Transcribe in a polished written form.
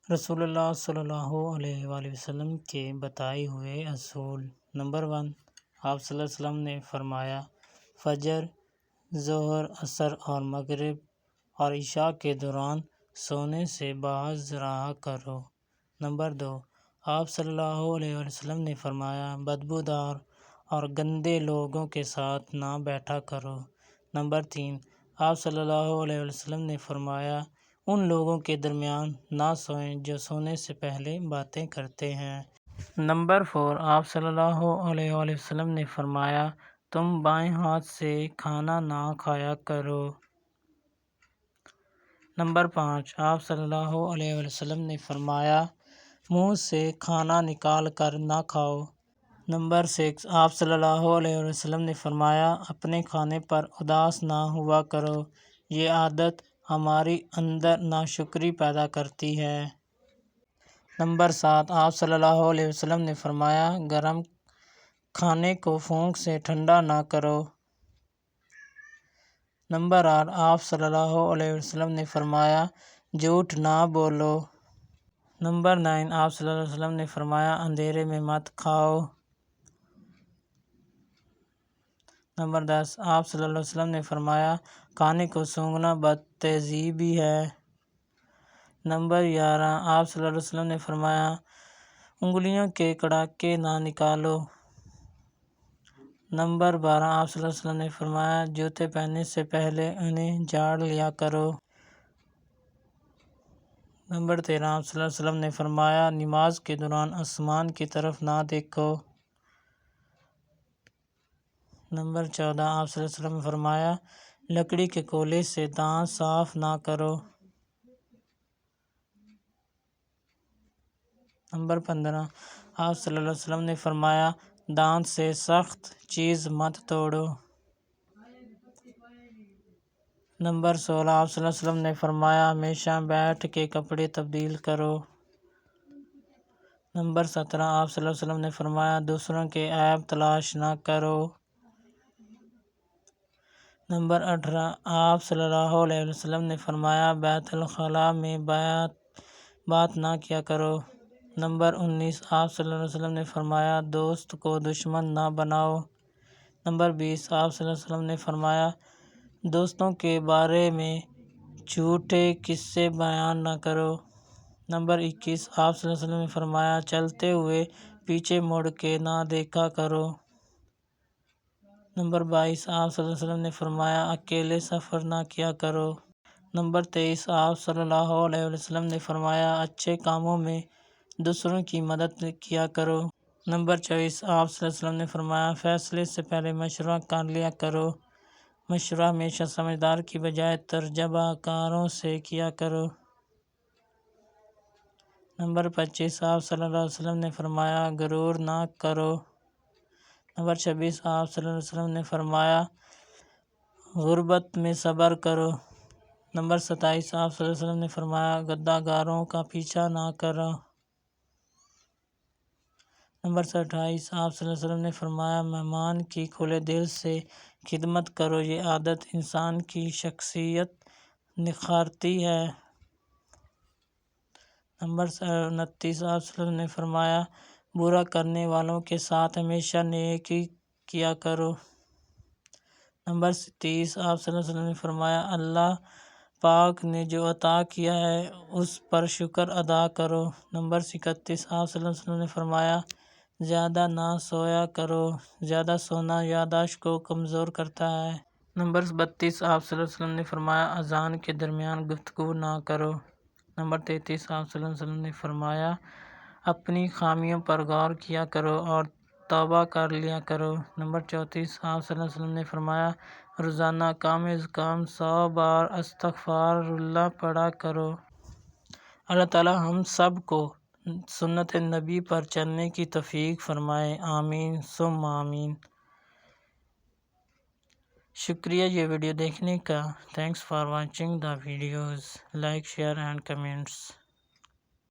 رسول اللہ صلی اللہ علیہ وآلہ وسلم کے بتائے ہوئے اصول۔ نمبر 1، آپ صلی اللہ علیہ وسلم نے فرمایا، فجر، ظہر، عصر اور مغرب اور عشاء کے دوران سونے سے باز رہا کرو۔ نمبر 2، آپ صلی اللہ علیہ وآلہ وسلم نے فرمایا، بدبودار اور گندے لوگوں کے ساتھ نہ بیٹھا کرو۔ نمبر 3، آپ صلی اللہ علیہ وآلہ وسلم نے فرمایا، ان لوگوں کے درمیان نہ سوئیں جو سونے سے پہلے باتیں کرتے ہیں۔ نمبر 4، آپ صلی اللہ علیہ وآلہ وسلم نے فرمایا، تم بائیں ہاتھ سے کھانا نہ کھایا کرو۔ نمبر 5، آپ صلی اللہ علیہ وآلہ وسلم نے فرمایا، منہ سے کھانا نکال کر نہ کھاؤ۔ نمبر 6، آپ صلی اللہ علیہ وآلہ وسلم نے فرمایا، اپنے کھانے پر اداس نہ ہوا کرو، یہ عادت ہمارے اندر ناشکری پیدا کرتی ہے۔ نمبر 7، آپ صلی اللہ علیہ وسلم نے فرمایا، گرم کھانے کو پھونک سے ٹھنڈا نہ کرو۔ نمبر 8، آپ صلی اللہ علیہ وسلم نے فرمایا، جھوٹ نہ بولو۔ نمبر 9، آپ صلی اللہ علیہ وسلم نے فرمایا، اندھیرے میں مت کھاؤ۔ نمبر 10، آپ صلی اللہ علیہ وسلم نے فرمایا، کھانے کو سونگھنا بد تہذیبی ہے۔ نمبر 11، آپ صلی اللہ علیہ وسلم نے فرمایا، انگلیوں کے کڑاکے نہ نکالو۔ نمبر 12، آپ صلی اللہ علیہ وسلم نے فرمایا، جوتے پہننے سے پہلے انہیں جھاڑ لیا کرو۔ نمبر 13، آپ صلی اللہ علیہ وسلم نے فرمایا، نماز کے دوران آسمان کی طرف نہ دیکھو۔ نمبر 14، آپ صلی اللہ علیہ وسلم نے فرمایا، لکڑی کے کولے سے دانت صاف نہ کرو۔ نمبر 15، آپ صلی اللہ علیہ وسلم نے فرمایا، دانت سے سخت چیز مت توڑو۔ نمبر 16، آپ صلی اللہ علیہ وسلم نے فرمایا، ہمیشہ بیٹھ کے کپڑے تبدیل کرو۔ نمبر 17، آپ صلی اللہ علیہ وسلم نے فرمایا، دوسروں کے عیب تلاش نہ کرو۔ نمبر 18، آپ صلی اللہ علیہ وسلم نے فرمایا، بیت الخلاء میں بات نہ کیا کرو۔ نمبر 19، آپ صلی اللہ علیہ وسلم نے فرمایا، دوست کو دشمن نہ بناؤ۔ نمبر 20، آپ صلی اللہ علیہ وسلم نے فرمایا، دوستوں کے بارے میں جھوٹے قصے بیان نہ کرو۔ نمبر 21، آپ صلی اللہ علیہ وسلم نے فرمایا، چلتے ہوئے پیچھے مڑ کے نہ دیکھا کرو۔ نمبر 22، آپ صلی اللہ علیہ وسلم نے فرمایا، اکیلے سفر نہ کیا کرو۔ نمبر 23، آپ صلی اللہ علیہ وسلم نے فرمایا، اچھے کاموں میں دوسروں کی مدد کیا کرو۔ نمبر 24، آپ صلی اللہ علیہ وسلم نے فرمایا، فیصلے سے پہلے مشورہ کر لیا کرو۔ مشورہ ہمیشہ سمجھدار کی بجائے تجربہ کاروں سے کیا کرو۔ نمبر 25، آپ صلی اللہ علیہ وسلم نے فرمایا، غرور نہ کرو۔ نمبر 26، آپ صلی اللہ علیہ وسلم نے فرمایا، غربت میں صبر کرو۔ نمبر 27، آپ صلی اللہ علیہ وسلم نے فرمایا، غدار گاروں کا پیچھا نہ کرو۔ نمبر 28، آپ صلی اللہ علیہ وسلم نے فرمایا، مہمان کی کھلے دل سے خدمت کرو، یہ عادت انسان کی شخصیت نکھارتی ہے۔ نمبر 29، آپ صلی اللہ علیہ وسلم نے فرمایا، برا کرنے والوں کے ساتھ ہمیشہ نیکی کیا کرو۔ نمبر 30، آپ صلی اللہ علیہ وسلم نے فرمایا، اللہ پاک نے جو عطا کیا ہے اس پر شکر ادا کرو۔ نمبر 31، آپ صلی اللہ علیہ وسلم نے فرمایا، زیادہ نہ سویا کرو، زیادہ سونا یادداشت کو کمزور کرتا ہے۔ نمبر 32، آپ صلی اللہ علیہ وسلم نے فرمایا، اذان کے درمیان گفتگو نہ کرو۔ نمبر 33، آپ صلی اللہ علیہ وسلم نے فرمایا، اپنی خامیوں پر غور کیا کرو اور توبہ کر لیا کرو۔ نمبر 34، آپ صلی اللہ علیہ وسلم نے فرمایا، روزانہ کم از کم 100 بار استغفار اللہ پڑھا کرو۔ اللہ تعالی ہم سب کو سنت نبی پر چلنے کی توفیق فرمائے، آمین ثم آمین۔ شکریہ یہ ویڈیو دیکھنے کا۔ Thanks for watching the videos, like, share and comments.